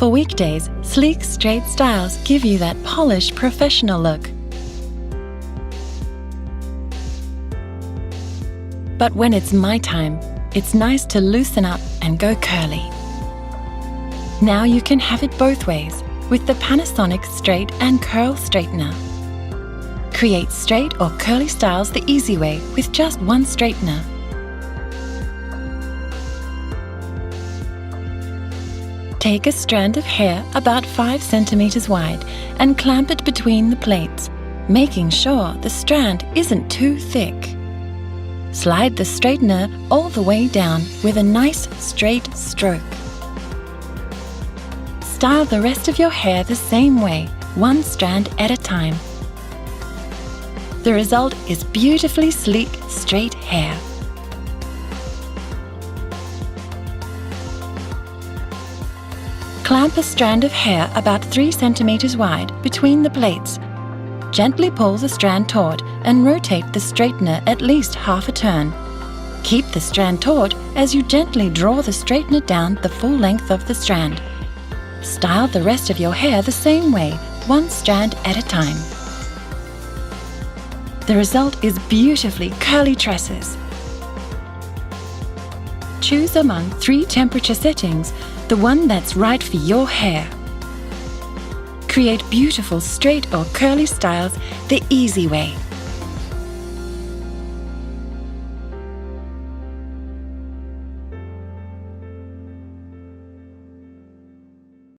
For weekdays, sleek, straight styles give you that polished, professional look. But when it's my time, it's nice to loosen up and go curly. Now you can have it both ways with the Panasonic Straight and Curl Straightener. Create straight or curly styles the easy way with just one straightener. Take a strand of hair about 5 centimeters wide and clamp it between the plates, making sure the strand isn't too thick. Slide the straightener all the way down with a nice straight stroke. Style the rest of your hair the same way, one strand at a time. The result is beautifully sleek, straight hair. Clamp a strand of hair about 3 centimeters wide between the plates. Gently pull the strand taut and rotate the straightener at least half a turn. Keep the strand taut as you gently draw the straightener down the full length of the strand. Style the rest of your hair the same way, one strand at a time. The result is beautifully curly tresses. Choose among 3 temperature settings, the one that's right for your hair. Create beautiful straight or curly styles the easy way.